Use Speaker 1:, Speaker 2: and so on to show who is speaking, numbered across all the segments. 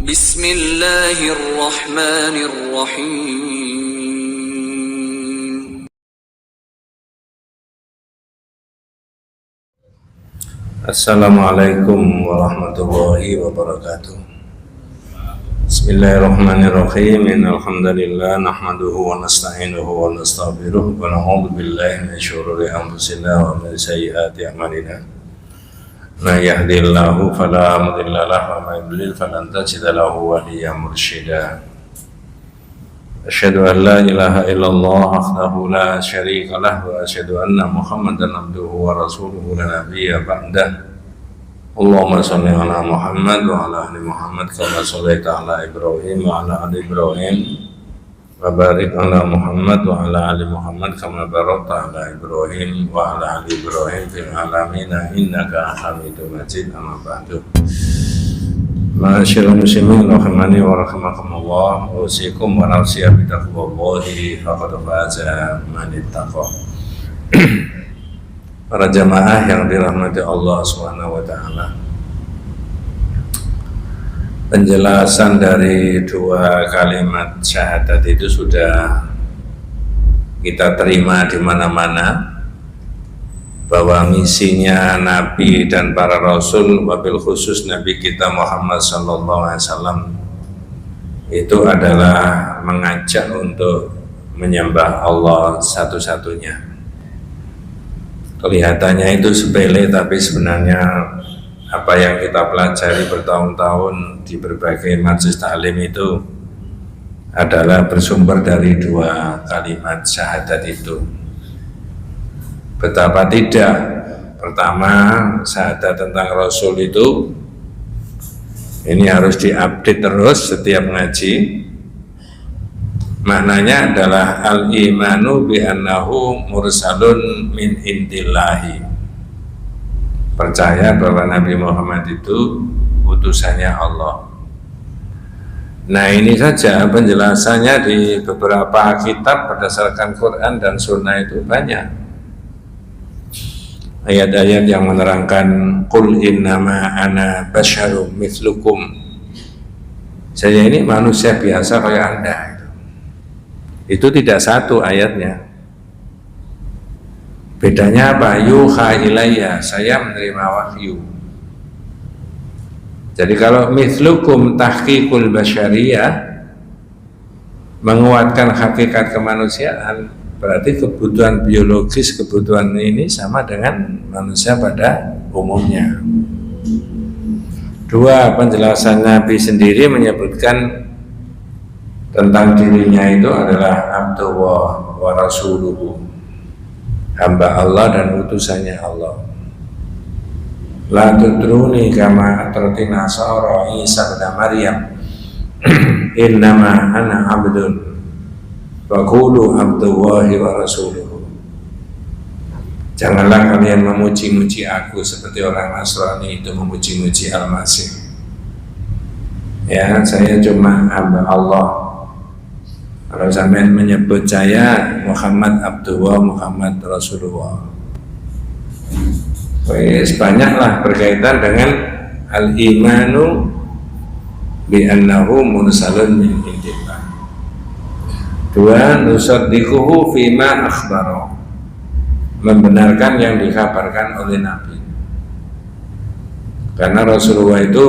Speaker 1: Bismillahirrahmanirrahim.
Speaker 2: Assalamualaikum warahmatullahi wabarakatuh. Bismillahirrahmanirrahim. Innalhamdalillah nahmaduhu wa nasta'inuhu wa nastaghfiruh wa na'udzu billahi min syururi anfusina wa min sayyiati a'malina. May yahdihillahu fala mudilla lahu wa may yudlil falan tajida lahu waliyyan mursyida. Asyhadu an la ilaha illallah wahdahu la syarika lahu wa asyhadu anna Muhammadan abduhu wa rasuluhu la nabiyya ba'dah. Allahumma shalli ala Muhammad wa ala ali Muhammad kama shallaita ala Ibrahim wa ala ali Ibrahim wa barik ala Muhammad wa ala ali Muhammad kama barakta ala Ibrahim wa ala ali Ibrahim fil alamin innaka Hamidum Majid. Amma ba'du. Ma'asyiral muslimin rahimani wa rahimakumullah, usikum wa nafsiya bi taqwallahi faqad faza man ittaqa. Para jamaah yang dirahmati Allah Subhanahu wa taala. Penjelasan dari dua kalimat syahadat itu sudah kita terima di mana-mana, bahwa misinya Nabi dan para Rasul, wabil khusus Nabi kita Muhammad sallallahu alaihi wasallam, itu adalah mengajak untuk menyembah Allah satu-satunya. Kelihatannya itu sepele, tapi sebenarnya apa yang kita pelajari bertahun-tahun di berbagai majelis taklim itu adalah bersumber dari dua kalimat syahadat itu. Betapa tidak. Pertama, syahadat tentang Rasul itu ini harus diupdate terus setiap ngaji. Maknanya adalah al-imanu bi annahu mursalun min indillahi. Percaya bahwa Nabi Muhammad itu utusannya Allah. Nah, ini saja penjelasannya di beberapa kitab berdasarkan Quran dan Sunnah itu banyak. Ayat-ayat yang menerangkan qul innama ana basyarum mithlukum. Saya ini manusia biasa kayak Anda. Itu tidak satu ayatnya. Bedanya apa? Yuha ilayya, saya menerima wahyu. Jadi kalau mithlukum tahqiqul basyariyah, menguatkan hakikat kemanusiaan, berarti kebutuhan biologis, kebutuhan ini sama dengan manusia pada umumnya. Dua, penjelasan Nabi sendiri menyebutkan tentang dirinya itu adalah Abdullah wa Rasuluhu, hamba Allah dan utusannya Allah. La tudruni kama atrati nasara Isa bin Maryam innama ana abdun wa qulu Abdullahi wa Rasuluhu. Janganlah kalian memuji-muji aku seperti orang Nasrani itu memuji-muji Al-Masih. Ya, saya cuma hamba Allah. Kalau sampean menyebut saya Muhammad Abdullah, Muhammad Rasulullah, wes banyaklah berkaitan dengan al-imanu bi annahu mursalun min indillah. Dua, nusaddiquhu fima akhbara, membenarkan yang dikabarkan oleh Nabi. Karena Rasulullah itu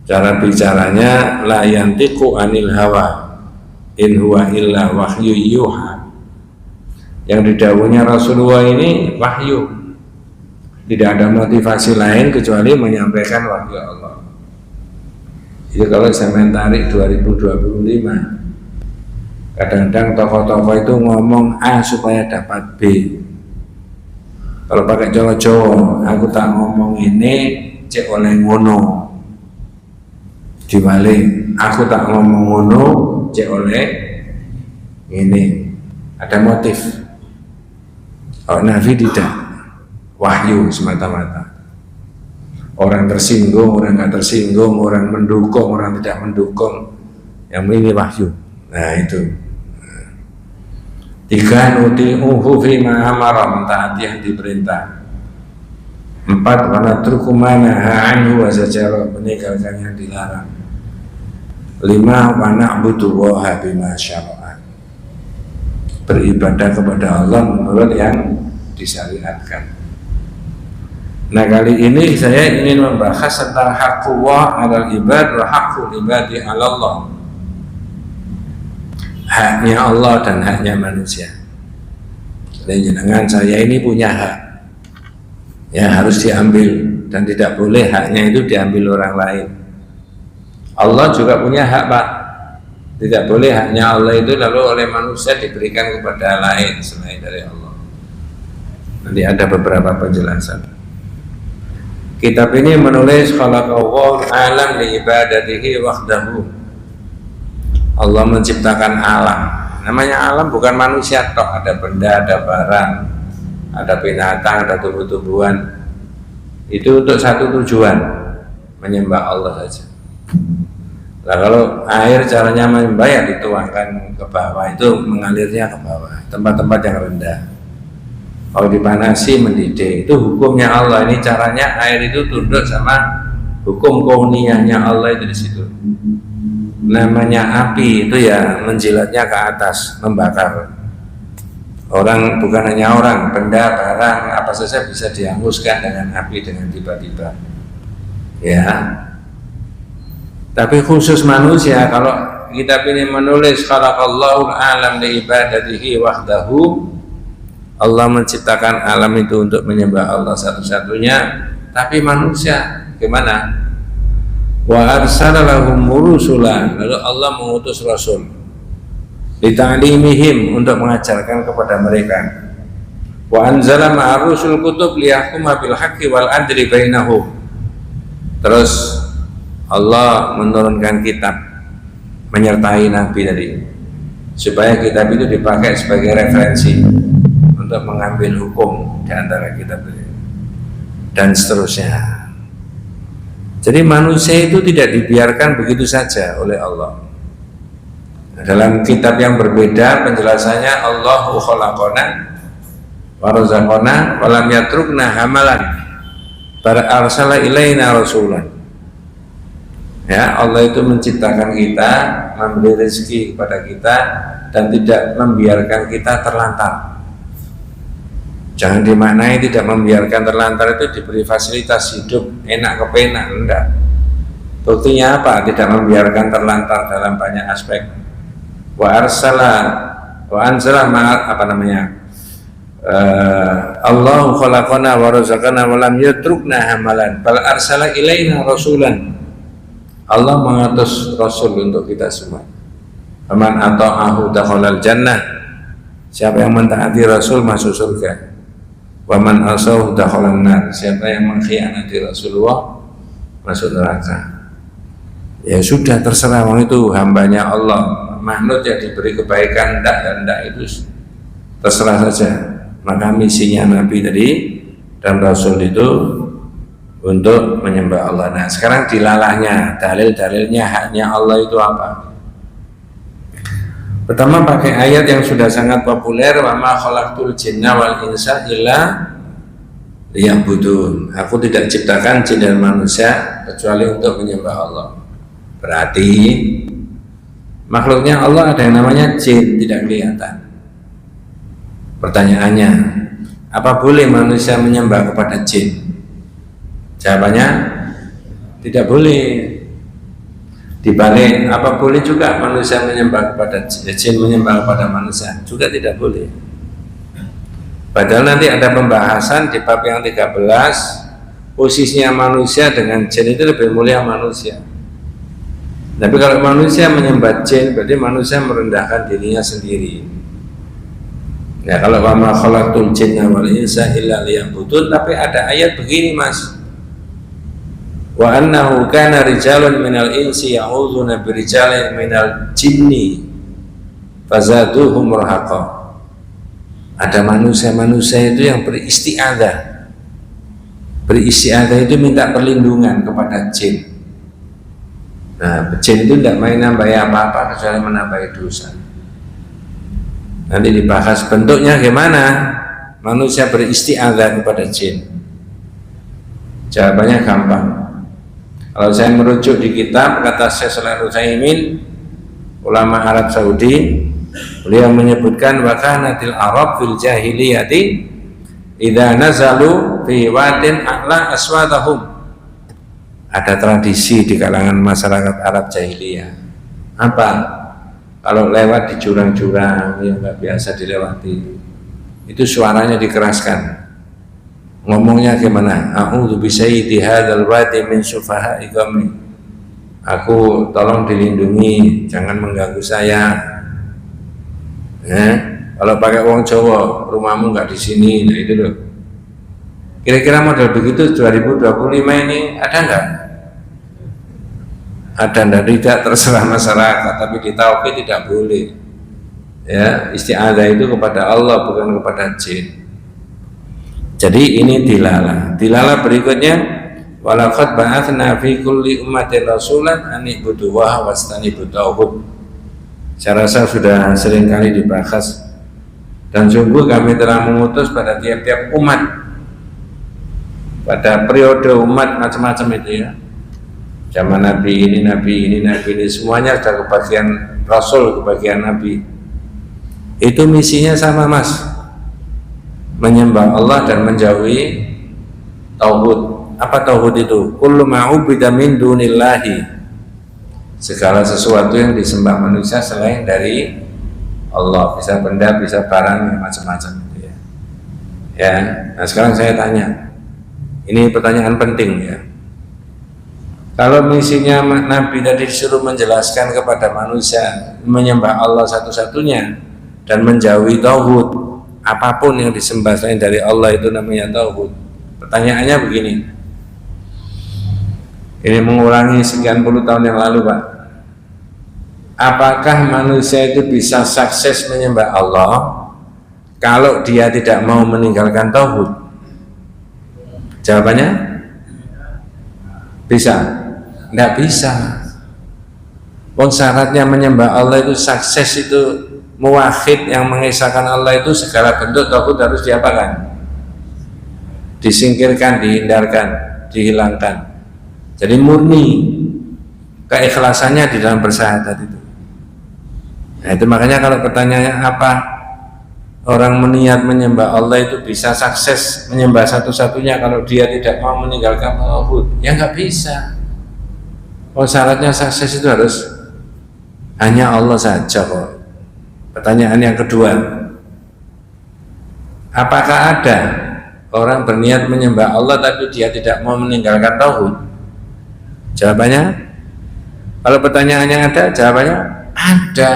Speaker 2: cara bicaranya la yantiqu anil hawa in huwa illa wahyu yuha. Yang didhawuhnya Rasulullah ini wahyu, tidak ada motivasi lain kecuali menyampaikan wahyu Allah. Jadi kalau saya tarik 2025, kadang-kadang tokoh-tokoh itu ngomong A supaya dapat B. Kalau pakai Jawa-Jawa, aku tak ngomong ini cek oleh ngono, dibalik aku tak ngomong ngono cek oleh ini, ada motif. Oh, Nabi tidak, wahyu semata-mata. Orang tersinggung, orang nggak tersinggung, orang mendukung, orang tidak mendukung, yang ini wahyu. Nah itu. Tiga, nuti'uhu fima amara, mentaati yang diperintah. Empat, wa natruku ma nahaa anhu wa zajara, meninggalkan yang dilarang. Lima wa na'budullaha bima syara'a. Beribadah kepada Allah menurut yang disyariatkan. Nah, kali ini saya ingin membahas tentang haqqullah 'alal ibad wa haqqul ibadi 'ala Allah. Haknya Allah dan haknya manusia. Dan jangan saya ini punya hak, ya harus diambil, dan tidak boleh haknya itu diambil orang lain. Allah juga punya hak, Pak. Tidak boleh haknya Allah itu lalu oleh manusia diberikan kepada lain selain dari Allah. Nanti ada beberapa penjelasan. Kitab ini menulis khalaqallahu alam li ibadatihi wahdahu. Allah menciptakan alam. Namanya alam bukan manusia toh, ada benda, ada barang, ada binatang, ada tumbuh-tumbuhan. Itu untuk satu tujuan, menyembah Allah saja. Nah, kalau air caranya menyembah ya dituangkan ke bawah, itu mengalirnya ke bawah, tempat-tempat yang rendah. Kalau dipanasi mendidih, itu hukumnya Allah. Ini caranya air itu tunduk sama hukum kauniyahnya Allah itu di situ. Namanya api itu ya menjilatnya ke atas, membakar. Orang, bukan hanya orang, benda, barang, apa saja bisa dihanguskan dengan api dengan tiba-tiba. Ya. Tapi khusus manusia, kalau kitab ini menulis khalaqallahu alam li ibadatihi wahdahu, Allah menciptakan alam itu untuk menyembah Allah satu-satunya, tapi manusia gimana? Wa arsala lahum rusulan, lalu Allah mengutus rasul lita'limihim, untuk mengajarkan kepada mereka. Wa anzala ma'ar rusul kutub liyahkuma bil haqqi wal adli bainahum. Terus Allah menurunkan kitab menyertai nabi tadi, supaya kitab itu dipakai sebagai referensi untuk mengambil hukum di antara kitab ini dan seterusnya. Jadi manusia itu tidak dibiarkan begitu saja oleh Allah. Dalam kitab yang berbeda penjelasannya, Allahu khalaqana wa razaqana wa lam yatrukna hamalan bar arsala ilaina rasulan. Ya, Allah itu menciptakan kita, memberi rezeki kepada kita, dan tidak membiarkan kita terlantar. Jangan dimaknai tidak membiarkan terlantar itu diberi fasilitas hidup enak kepenak, enggak. Buktinya apa? Tidak membiarkan terlantar dalam banyak aspek. Wa anzala apa namanya? Allahu khalaqana wa razaqana wa lam yatrukna hamalan bal arsala ilaina rasulan. Allah mengutus rasul untuk kita semua. Faman ata'ahu dakhalal jannah. Siapa yang mentaati rasul masuk surga. Wa man asaw dakhalan nar. Siapa yang mengkhianati Rasulullah masuk neraka. Ya sudah, terserah, orang itu hambanya Allah. Makhluk yang diberi kebaikan enggak dan enggak itu terserah saja. Maka misinya Nabi tadi dan Rasul itu untuk menyembah Allah. Nah, sekarang dilalahnya, dalil-dalilnya haknya Allah itu apa? Pertama pakai ayat yang sudah sangat populer, wa ma khalaqtul jinna wal insa illa liya'budun. Aku tidak ciptakan jin dan manusia kecuali untuk menyembah Allah. Berarti makhluknya Allah ada yang namanya jin, tidak kelihatan. Pertanyaannya, apa boleh manusia menyembah kepada jin? Jawabannya tidak boleh. Dibalik, apa boleh juga manusia menyembah kepada jin, menyembah kepada manusia? Juga tidak boleh. Padahal nanti ada pembahasan di bab yang 13, posisinya manusia dengan jin itu lebih mulia manusia. Tapi kalau manusia menyembah jin, berarti manusia merendahkan dirinya sendiri. Ya, kalau wa ma khalaqtul jinna wal insa illa liya'budun, tapi ada ayat begini, Mas. Wa annahu kana rijalun minal insi ya'udzuuna birijalin minal jinni fazaduhum rahaqa. Ada manusia-manusia itu yang beristi'adzah. Beristi'adzah itu minta perlindungan kepada jin. Nah, jin itu tidak main nambah apa-apa kecuali menambah dosa. Nanti dibahas bentuknya gimana manusia beristi'adzah kepada jin. Jawabannya gampang. Kalau saya merujuk di kitab, kata Syekh Shalih Utsaimin, ulama Arab Saudi, beliau menyebutkan wa kanatil Arab fil jahiliyati idza nazalu fi wadin a'la aswatahum. Ada tradisi di kalangan masyarakat Arab jahiliyah. Apa? Kalau lewat di jurang-jurang yang nggak biasa dilewati, itu suaranya dikeraskan. Ngomongnya gimana? A'udzu bisayyidi hadzal wadi min sufaha'i qaumi. Aku tolong dilindungi, jangan mengganggu saya. Kalau pakai wong Jawa, rumahmu nggak di sini, nah itu loh. Kira-kira model begitu 2025 ini ada nggak? Ada dan tidak, terserah masyarakat, tapi di tauhid tidak boleh. Ya, isti'adzah itu kepada Allah, bukan kepada jin. Jadi ini dilalah. Dilalah berikutnya, walaqad ba'atsna fi kulli ummatin rasulan an ibudu wa wastanibu tauhid. Saya rasa sudah sering kali dibahas. Dan sungguh kami telah mengutus pada tiap-tiap umat, pada periode umat macam-macam itu ya. Zaman Nabi ini, semuanya sudah kebagian Rasul, kebagian Nabi. Itu misinya sama mas, menyembah Allah dan menjauhi tauhid. Apa tauhid itu? Kullu ma'ubida min dunillahi, segala sesuatu yang disembah manusia selain dari Allah, bisa benda, bisa barang, macam-macam itu ya. Ya, nah sekarang saya tanya, ini pertanyaan penting ya. Kalau misinya Nabi tadi disuruh menjelaskan kepada manusia menyembah Allah satu-satunya dan menjauhi tauhid, apapun yang disembah selain dari Allah itu namanya tauhid. Pertanyaannya begini, ini mengurangi sekian puluh tahun yang lalu Pak, apakah manusia itu bisa sukses menyembah Allah kalau dia tidak mau meninggalkan tauhid? Jawabannya bisa? Tidak bisa. Syaratnya menyembah Allah itu sukses itu muwahhid, yang mengesahkan Allah itu segala bentuk tauhid harus diapakan? Disingkirkan, dihindarkan, dihilangkan. Jadi murni keikhlasannya di dalam bersyahadat itu. Nah itu makanya kalau pertanyaannya apa orang meniat menyembah Allah itu bisa sukses menyembah satu-satunya kalau dia tidak mau meninggalkan tauhid? Ya nggak bisa. Syaratnya sukses itu harus hanya Allah saja kok. Pertanyaan yang kedua, apakah ada orang berniat menyembah Allah tapi dia tidak mau meninggalkan tauhid? Jawabannya, kalau pertanyaannya ada, jawabannya ada.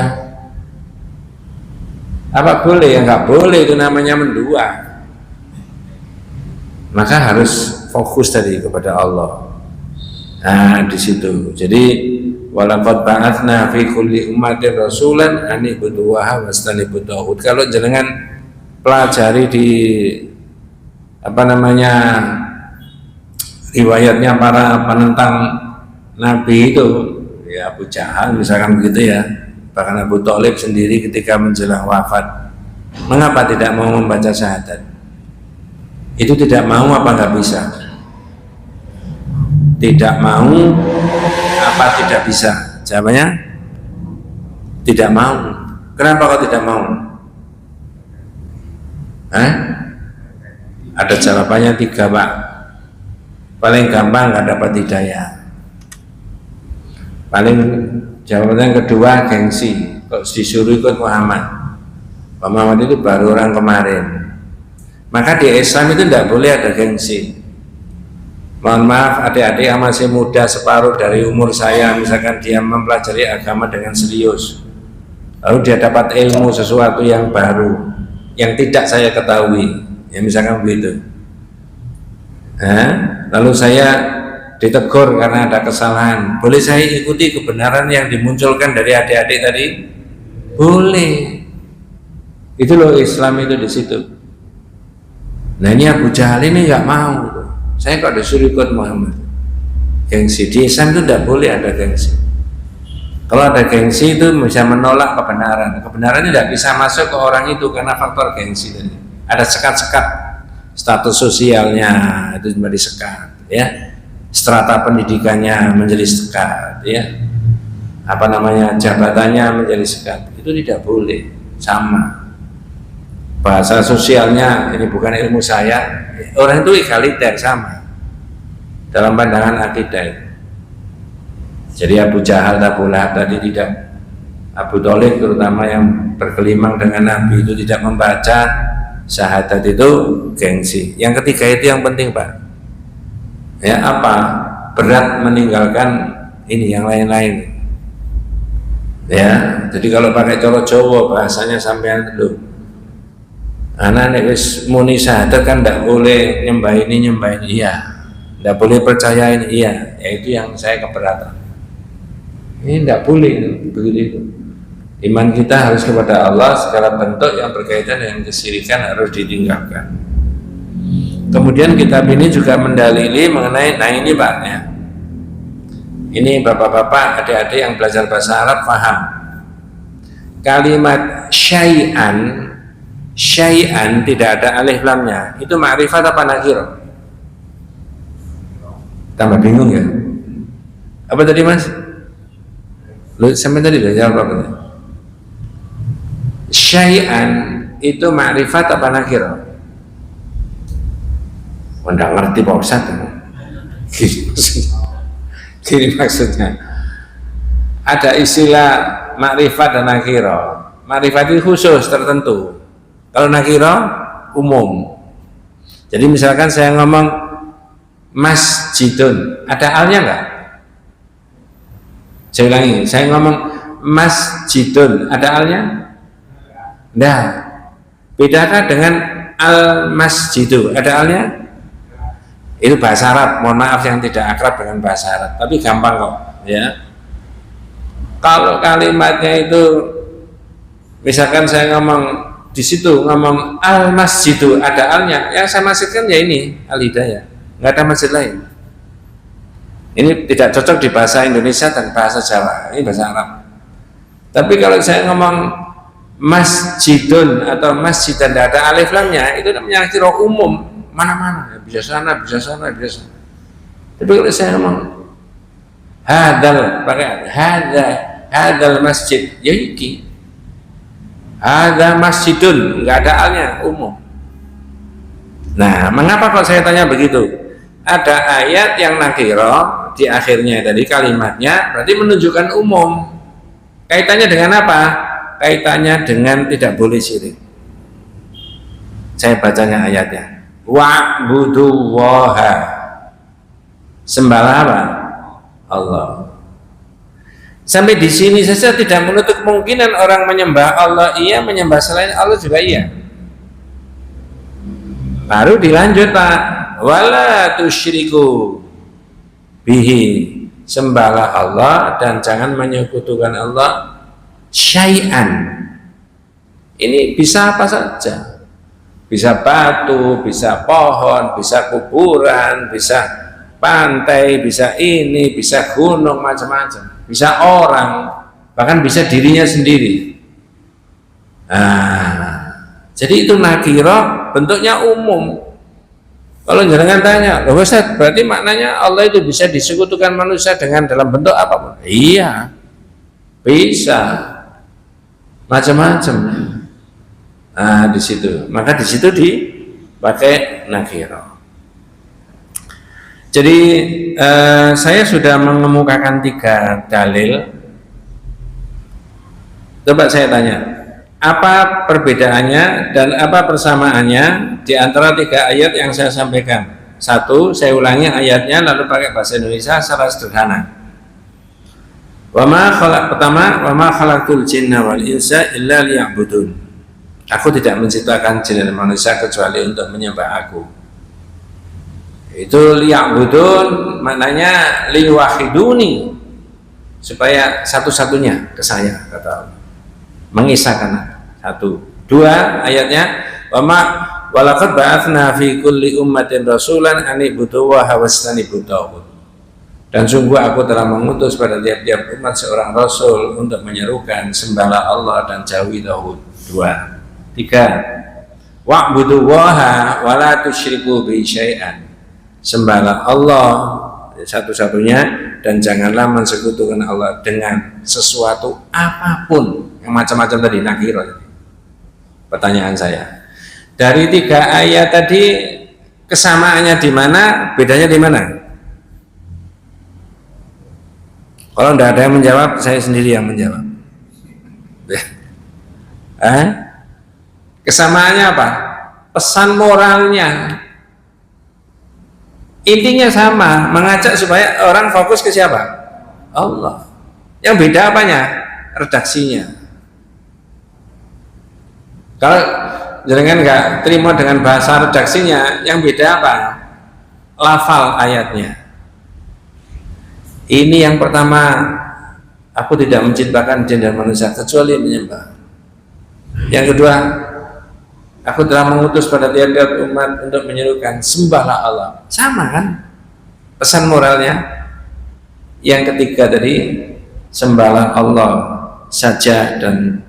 Speaker 2: Apa boleh? Ya nggak boleh, itu namanya mendua. Maka harus fokus tadi kepada Allah. Nah di situ. Jadi walaqad ba'atsna fi kulli ummatin rasulan an ibudu wa wastanibu tauhid. Kalau jenengan pelajari di riwayatnya para penentang Nabi itu, ya Abu Jahal misalkan begitu ya, bahkan Abu Thalib sendiri ketika menjelang wafat, mengapa tidak mau membaca syahadat? Itu tidak mau apa nggak bisa? Tidak mau apa tidak bisa? Jawabannya tidak mau. Kenapa kok tidak mau? Ada jawabannya 3 Pak. Paling gampang nggak dapat hidayah. Paling jawaban yang kedua gengsi. Kok disuruh ikut Muhammad? Pak Muhammad itu baru orang kemarin. Maka di Islam itu tidak boleh ada gengsi. Mohon maaf adik-adik yang masih muda separuh dari umur saya, misalkan dia mempelajari agama dengan serius, lalu dia dapat ilmu sesuatu yang baru yang tidak saya ketahui, ya misalkan begitu, lalu saya ditegur karena ada kesalahan, boleh saya ikuti kebenaran yang dimunculkan dari adik-adik tadi? Boleh. Itu loh Islam itu di situ. Nah ini Abu Jahal ini nggak mau. Saya kok disuruh ikut Muhammad. Gengsi di Islam itu tidak boleh ada gengsi. Kalau ada gengsi itu bisa menolak kebenaran. Kebenaran tidak bisa masuk ke orang itu karena faktor gengsi tadi. Ada sekat-sekat status sosialnya itu cuma disekat, ya. strata pendidikannya menjadi sekat, ya, jabatannya menjadi sekat, itu tidak boleh. Sama bahasa sosialnya, ini bukan ilmu saya, orang itu egaliter, sama dalam pandangan akidah. Jadi Abu Jahal, Abu Lahab tadi tidak, Abu Thalib terutama yang berkelimang dengan Nabi itu tidak membaca syahadat, itu gengsi. Yang ketiga itu yang penting, Pak, ya, apa, berat meninggalkan ini yang lain-lain, ya. Jadi kalau pakai coro Jawa bahasanya sampean dulu, anak nek wis muni syahadat kan tidak boleh nyembah ini, iya, tidak boleh percaya ini, iya, yaitu yang saya keberatan. Ini tidak boleh begitu itu. Iman kita harus kepada Allah, segala bentuk yang berkaitan dengan kesyirikan harus ditinggalkan. Kemudian kitab ini juga mendalili mengenai, nah ini Pak, ya, ini bapak-bapak, adik-adik yang belajar bahasa Arab paham. Kalimat syai'an tidak ada alif lamnya, itu ma'rifat apa nakirah? Tambah bingung ya? Apa tadi Mas? Lu sampai tadi udah jawab apa? Syai'an itu ma'rifat apa nakirah? Nggak ngerti Pak Ustaz. Gini maksudnya, ada istilah makrifat dan nakiro. Makrifat itu khusus tertentu, kalau nakiro umum. Jadi misalkan saya ngomong masjidun, ada alnya enggak? Saya ulangi, saya ngomong masjidun, ada alnya? Enggak. Bedakah dengan al masjidu, ada alnya? Itu bahasa Arab, mohon maaf yang tidak akrab dengan bahasa Arab, tapi gampang kok, ya. Kalau kalimatnya itu, misalkan saya ngomong di situ, ngomong al masjidu, ada alnya, yang saya maksudkan ya ini al hidayah, nggak ada masjid lain. Ini tidak cocok di bahasa Indonesia dan bahasa Jawa, ini bahasa Arab. Tapi kalau saya ngomong masjidun atau masjid dan tidak ada alif lamnya, itu namanya kira umum, mana-mana, bisa sana, bisa sana, bisa sana. Tapi kalau saya ngomong hadal, pakai hadal masjid, ya iki ada masjidun, nggak ada alnya, umum. Nah, mengapa kok saya tanya begitu? Ada ayat yang nakiro di akhirnya tadi kalimatnya, berarti menunjukkan umum. Kaitannya dengan apa? Kaitannya dengan tidak boleh syirik. Saya bacanya ayatnya. Wa'budullaha, sembahlah apa? Allah. Sampai di sini saja tidak menutup kemungkinan orang menyembah Allah iya, menyembah selain Allah juga iya. Baru dilanjut Pak, wala tusyriku bihi, sembahlah Allah dan jangan menyekutukan Allah syai'an. Ini bisa apa saja, bisa batu, bisa pohon, bisa kuburan, bisa pantai, bisa ini, bisa gunung, macam-macam, bisa orang, bahkan bisa dirinya sendiri. Nah, jadi itu nakiro, bentuknya umum. Kalau jangan tanya, loh Ustaz, berarti maknanya Allah itu bisa disekutukan manusia dengan dalam bentuk apapun? Iya, bisa, macam-macam. Nah, di situ, maka di situ dipakai nakiro. Jadi saya sudah mengemukakan 3 dalil. Coba saya tanya, apa perbedaannya dan apa persamaannya di antara 3 ayat yang saya sampaikan? 1, saya ulangi ayatnya lalu pakai bahasa Indonesia secara sederhana. Pertama, wa ma khalaqtul jinna wal insa illa liya'budun. Aku tidak menciptakan jin dan manusia kecuali untuk menyembah aku. Itu liya'budun maknanya liwahiduni, supaya satu-satunya ke saya, kata Allah, mengisahkan. 1. 2 ayatnya, walaqad ba'atsna fi kulli ummatin rasulan an ibudu wa hawastanibu taghut. Dan sungguh aku telah mengutus pada tiap-tiap umat seorang rasul untuk menyerukan sembahlah Allah dan jauhi taghut. 2. 3 wa'budu waha wa la tusyriku bi syai'an, sembahlah Allah satu-satunya, dan janganlah mensekutukan Allah dengan sesuatu apapun yang macam-macam tadi, nakiro. Pertanyaan saya, dari 3 ayat tadi kesamaannya di mana, bedanya di mana? Kalau tidak ada yang menjawab, saya sendiri yang menjawab. Kesamaannya apa? Pesan moralnya, intinya sama, mengajak supaya orang fokus ke siapa? Allah. Yang beda apanya? Redaksinya. Kalau jangan nggak terima dengan bahasa redaksinya, yang beda apa? Lafal ayatnya. Ini yang pertama, aku tidak menciptakan jin dan manusia kecuali menyembah. Yang kedua, aku telah mengutus pada tiap-tiap umat untuk menyerukan sembahlah Allah. Sama kan pesan moralnya. Yang ketiga tadi, sembahlah Allah saja dan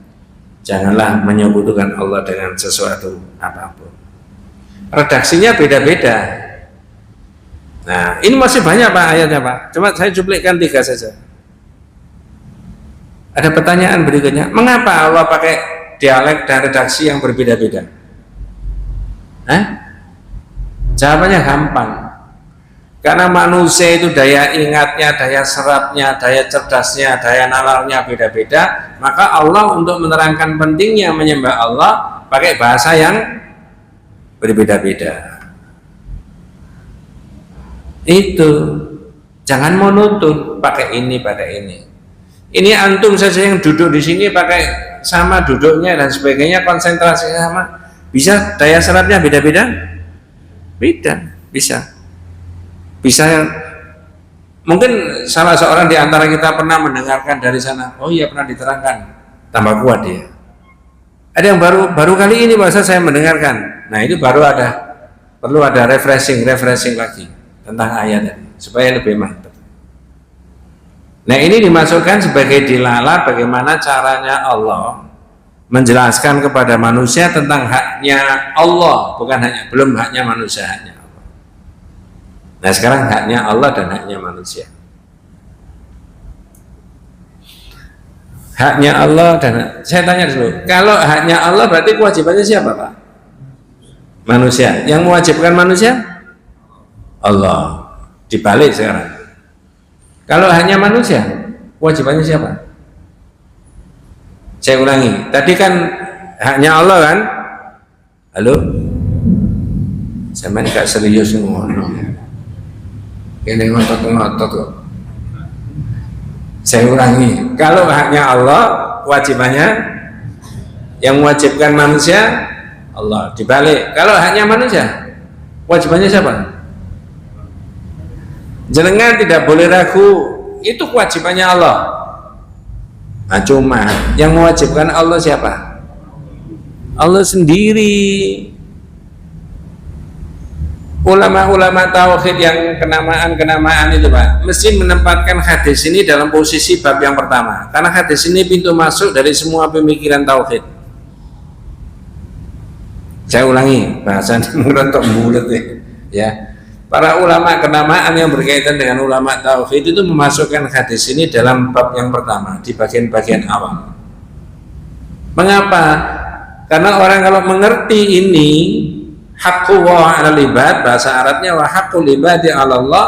Speaker 2: janganlah menyekutukan Allah dengan sesuatu apapun. Redaksinya beda-beda. Nah, ini masih banyak Pak ayatnya Pak. Coba saya cuplikkan 3 saja. Ada pertanyaan berikutnya, mengapa Allah pakai dialek dan redaksi yang berbeda-beda? Jawabannya gampang. Karena manusia itu daya ingatnya, daya serapnya, daya cerdasnya, daya nalarnya beda-beda, maka Allah untuk menerangkan pentingnya menyembah Allah pakai bahasa yang berbeda-beda. Itu jangan monoton, pakai ini, pakai ini. Ini antum saja yang duduk di sini pakai sama duduknya dan sebagainya, konsentrasinya sama. Bisa daya serapnya beda-beda? Beda, bisa. Bisa mungkin salah seorang di antara kita pernah mendengarkan dari sana, oh iya pernah diterangkan, tambah kuat dia. Ada yang baru kali ini bahasa saya mendengarkan. Nah itu perlu ada refreshing lagi tentang ayat ini supaya lebih mantap. Nah ini dimasukkan sebagai dilalah bagaimana caranya Allah menjelaskan kepada manusia tentang haknya Allah, bukan belum haknya manusia, haknya Allah. Nah sekarang haknya Allah dan haknya manusia. Haknya Allah dan saya tanya dulu, kalau haknya Allah berarti kewajibannya siapa Pak? Manusia. Yang mewajibkan manusia? Allah. Dibalik sekarang. Kalau haknya manusia, kewajibannya siapa? Saya ulangi, tadi kan haknya Allah kan? Halo? Saya gak serius ngomong. Ini ngotot-ngotot kok. Saya ulangi, kalau haknya Allah, kewajibannya yang mewajibkan manusia Allah. Dibalik, kalau haknya manusia, kewajibannya siapa? Jenengan tidak boleh ragu, itu kewajibannya Allah. Nah cuma yang mewajibkan Allah siapa? Allah sendiri. Ulama-ulama tauhid yang kenamaan itu Pak, mesti menempatkan hadis ini dalam posisi bab yang pertama, karena hadis ini pintu masuk dari semua pemikiran tauhid. Saya ulangi, bahasanya merontok mulut ya. Para ulama kenamaan yang berkaitan dengan ulama tauhid itu memasukkan hadis ini dalam bab yang pertama di bagian-bagian awal. Mengapa? Karena orang kalau mengerti ini haqqu wa 'alal ibad, bahasa Arabnya wa haqqul ibadi 'ala Allah,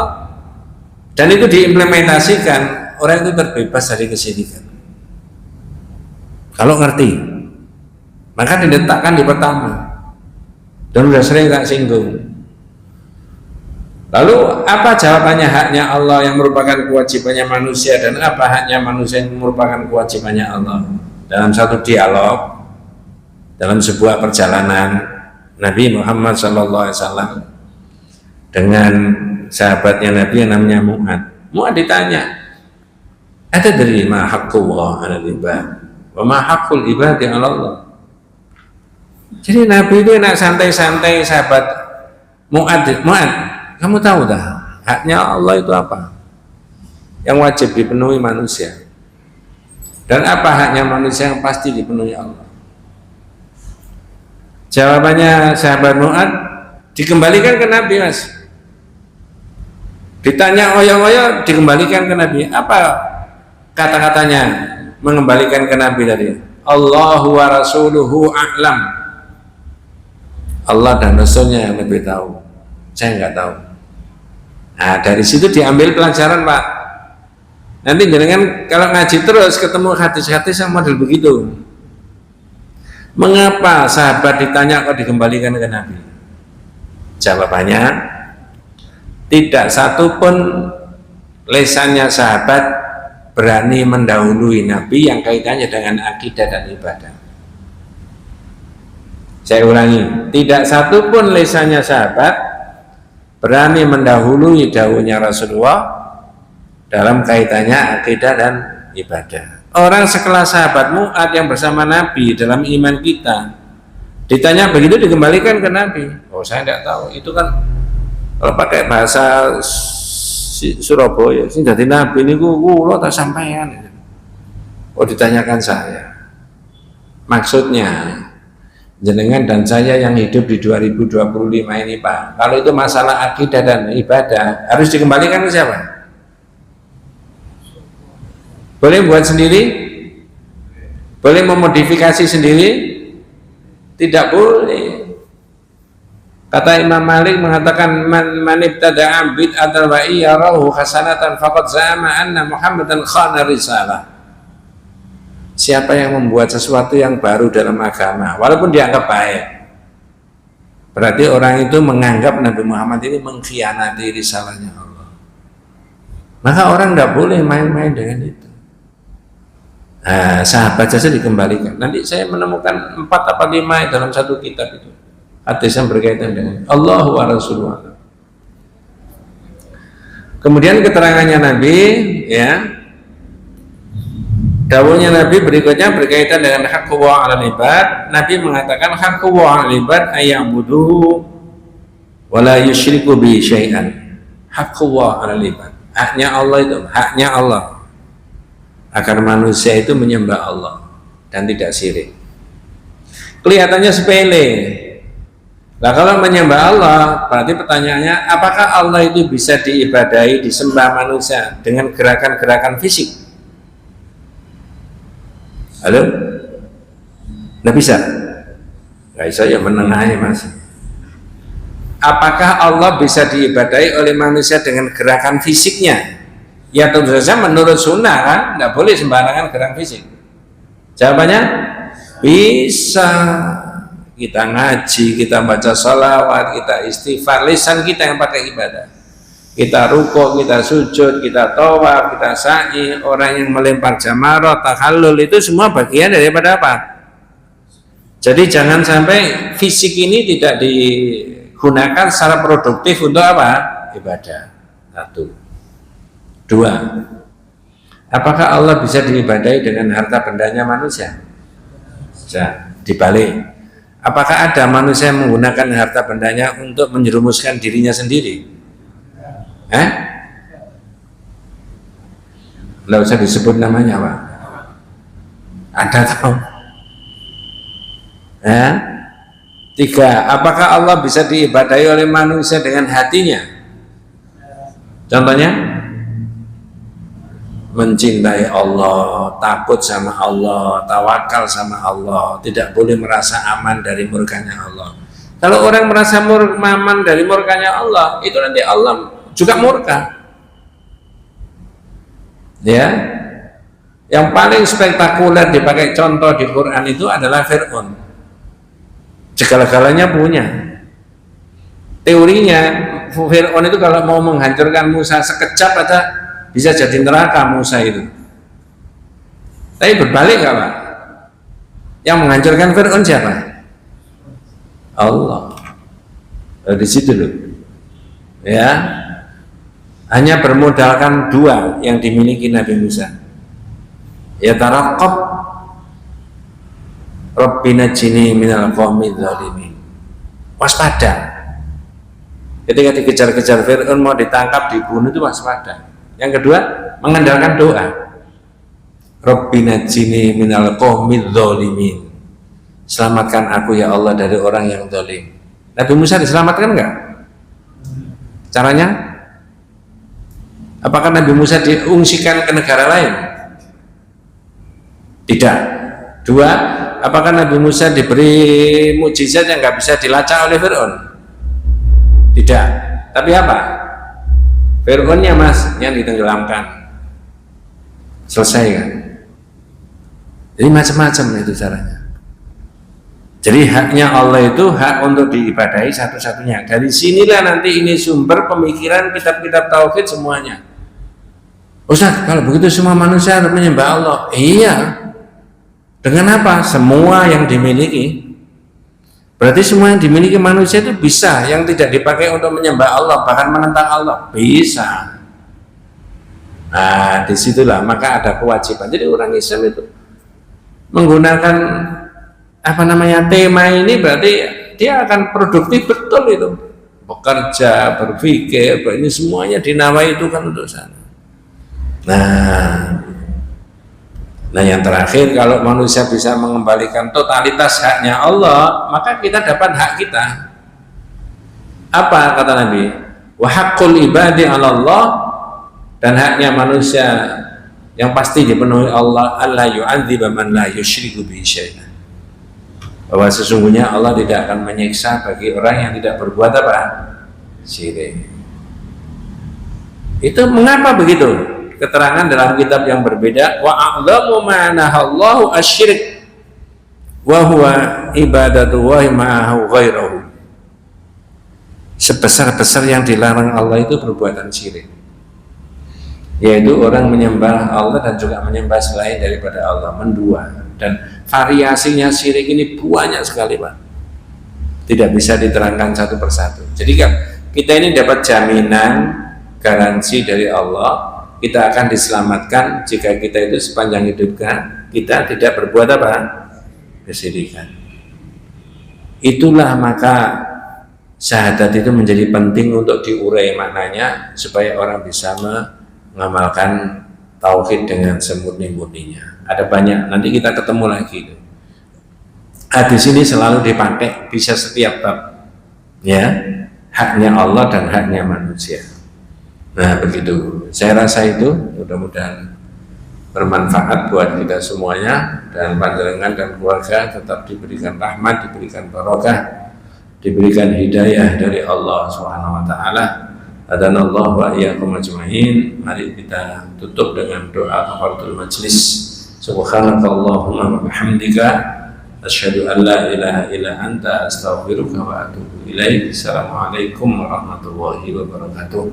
Speaker 2: dan itu diimplementasikan, orang itu terbebas dari kesyirikan. Kalau ngerti, maka diletakkan di pertama. Dan sudah sering tak singgung. Lalu apa jawabannya haknya Allah yang merupakan kewajibannya manusia, dan apa haknya manusia yang merupakan kewajibannya Allah? Dalam satu dialog, dalam sebuah perjalanan Nabi Muhammad SAW dengan sahabatnya Nabi yang namanya Mu'ad. Mu'ad ditanya, ada dari ma haqqullah 'alal ibad wa ma haqqul ibadi 'ala Allah. Jadi Nabi itu enak santai-santai. Sahabat Mu'ad, kamu tahu dah haknya Allah itu apa yang wajib dipenuhi manusia, dan apa haknya manusia yang pasti dipenuhi Allah? Jawabannya sahabat Mu'ad dikembalikan ke Nabi, Mas. Ditanya oyo-oyo dikembalikan ke Nabi. Apa kata-katanya mengembalikan ke Nabi tadi? Allahu wa rasuluhu a'lam. Allah dan Rasulnya yang lebih tahu. Saya nggak tahu. Nah, dari situ diambil pelajaran, Pak. Nanti jangan kalau ngaji terus ketemu hadis-hadis yang model begitu. Mengapa sahabat ditanya kok dikembalikan ke Nabi? Jawabannya, tidak satu pun lesannya sahabat berani mendahului Nabi yang kaitannya dengan akidah dan ibadah. Saya ulangi, tidak satu pun lesannya sahabat berani mendahului dawuhnya Rasulullah dalam kaitannya akidah dan ibadah. Orang sekelas sahabat Mu'ad yang bersama Nabi dalam iman kita ditanya begitu dikembalikan ke Nabi. Oh, saya tidak tahu. Itu kan kalau pakai bahasa Surabaya, sing dadi Nabi niku kula tak sampean. Oh, ditanyakan saya. Maksudnya jenengan dan saya yang hidup di 2025 ini, Pak. Kalau itu masalah akidah dan ibadah, harus dikembalikan ke siapa? Boleh buat sendiri? Boleh memodifikasi sendiri? Tidak boleh. Kata Imam Malik mengatakan man ibtada'a bid'atan wa yarahu hasanatan faqad za'ama anna Muhammadan khana risalah. Siapa yang membuat sesuatu yang baru dalam agama walaupun dianggap baik, berarti orang itu menganggap Nabi Muhammad ini mengkhianati risalahnya Allah. Maka orang tidak boleh main-main dengan itu. Nah, sahabat saja dikembalikan. Nanti saya menemukan 4 atau 5 dalam satu kitab itu hadis yang berkaitan dengan Allah wa Rasulullah. Kemudian keterangannya Nabi, ya, dawuhnya Nabi berikutnya berkaitan dengan haqqu wa 'alal ibad. Nabi mengatakan haqqu wa 'alal ibad ayya'buduhu wa la yusyriku bi syai'an. Haqqu wa 'alal ibad. Haknya Allah itu, haknya Allah agar manusia itu menyembah Allah dan tidak syirik. Kelihatannya sepele. Nah, kalau menyembah Allah, berarti pertanyaannya, apakah Allah itu bisa diibadahi, disembah manusia dengan gerakan-gerakan fisik? Halo? Nggak bisa? Nggak bisa, ya menengahi, Mas. Apakah Allah bisa diibadahi oleh manusia dengan gerakan fisiknya? Ya tentu saja menurut sunnah kan, nggak boleh sembarangan gerak fisik. Jawabannya, bisa. Kita ngaji, kita baca sholawat, kita istighfar, lisan kita yang pakai ibadah. Kita rukuk, kita sujud, kita tawaf, kita sa'i, orang yang melempar jamarah, tahallul, itu semua bagian daripada apa? Jadi jangan sampai fisik ini tidak digunakan secara produktif untuk apa? Ibadah. 1. 2. Apakah Allah bisa diibadahi dengan harta bendanya manusia? Bisa. Dibalik. Apakah ada manusia yang menggunakan harta bendanya untuk menjerumuskan dirinya sendiri? Nggak usah disebut namanya, Pak. Ada tahu? 3. Apakah Allah bisa diibadahi oleh manusia dengan hatinya? Contohnya, mencintai Allah, takut sama Allah, tawakal sama Allah, tidak boleh merasa aman dari murkanya Allah. Kalau orang merasa aman dari murkanya Allah, itu nanti Allah juga murka. Ya, yang paling spektakuler dipakai contoh di Quran itu adalah Fir'aun. Segala-galanya punya. Teorinya Fir'aun itu kalau mau menghancurkan Musa sekejap aja bisa jadi neraka Musa itu. Tapi berbalik nggak, Pak? Yang menghancurkan Fir'aun siapa? Allah. Di situ loh. Ya. Hanya bermodalkan 2 yang dimiliki Nabi Musa. Ya taraqqab Rabbina jini minal qawmidz zalimin. Waspada. Ketika dikejar-kejar Fir'aun mau ditangkap, dibunuh, itu waspada. Yang kedua, mengandalkan doa. Rabbina jini minal qawmidz zalimin. Selamatkan aku ya Allah dari orang yang zalim. Nabi Musa diselamatkan enggak? Caranya? Apakah Nabi Musa diungsikan ke negara lain? Tidak. Dua, apakah Nabi Musa diberi mukjizat yang nggak bisa dilacak oleh Fir'aun? Tidak. Tapi apa? Fir'aunnya mas yang ditenggelamkan. Selesai kan? Jadi macam-macam itu caranya. Jadi haknya Allah itu hak untuk diibadahi satu-satunya. Dari sinilah nanti ini sumber pemikiran kitab-kitab tauhid semuanya. Ustaz, kalau begitu semua manusia harus menyembah Allah. Iya. Dengan apa? Semua yang dimiliki. Berarti semua yang dimiliki manusia itu bisa, yang tidak dipakai untuk menyembah Allah, bahkan menentang Allah, bisa. Nah, disitulah maka ada kewajiban. Jadi orang Islam itu menggunakan tema ini berarti dia akan produktif betul itu, bekerja, berpikir, ini semuanya dinamai itu kan untuk sana. Nah yang terakhir, kalau manusia bisa mengembalikan totalitas haknya Allah, maka kita dapat hak kita. Apa kata Nabi? Wa haqqul ibadi 'ala Allah, dan haknya manusia yang pasti dipenuhi Allah, alla yu'adziba man la yusyriku bihi syai'an. Bahwa sesungguhnya Allah tidak akan menyiksa bagi orang yang tidak berbuat apa? Syirik. Itu mengapa begitu? Keterangan dalam kitab yang berbeda, wa a'lamu ma nahallahu asyirik wa huwa ibadatu wa ma'ahu ghairahu. Sebesar-besar yang dilarang Allah itu perbuatan syirik, yaitu orang menyembah Allah dan juga menyembah selain daripada Allah, mendua. Dan variasinya syirik ini banyak sekali Pak, tidak bisa diterangkan satu persatu. Jadi kan kita ini dapat jaminan, garansi dari Allah, kita akan diselamatkan jika kita itu sepanjang hidupnya kita tidak berbuat apa? Kesyirikan. Itulah maka syahadat itu menjadi penting untuk diurai maknanya, supaya orang bisa mengamalkan tauhid dengan semurni-murninya. Ada banyak, nanti kita ketemu lagi itu. Hadis ini selalu dipakai, bisa setiap bab, ya, haknya Allah dan haknya manusia. Nah begitu, saya rasa itu mudah-mudahan bermanfaat buat kita semuanya, dan panjenengan dan keluarga tetap diberikan rahmat, diberikan barokah, diberikan hidayah dari Allah Subhanahu wa taala. Adanallahu wa iyyakum ajmain. Mari kita tutup dengan doa kafaratul majlis. Subhanakallahumma wa bihamdika asyhadu an la ilaha illa anta astaghfiruka wa atubu ilaik. Assalamualaikum warahmatullahi wabarakatuh.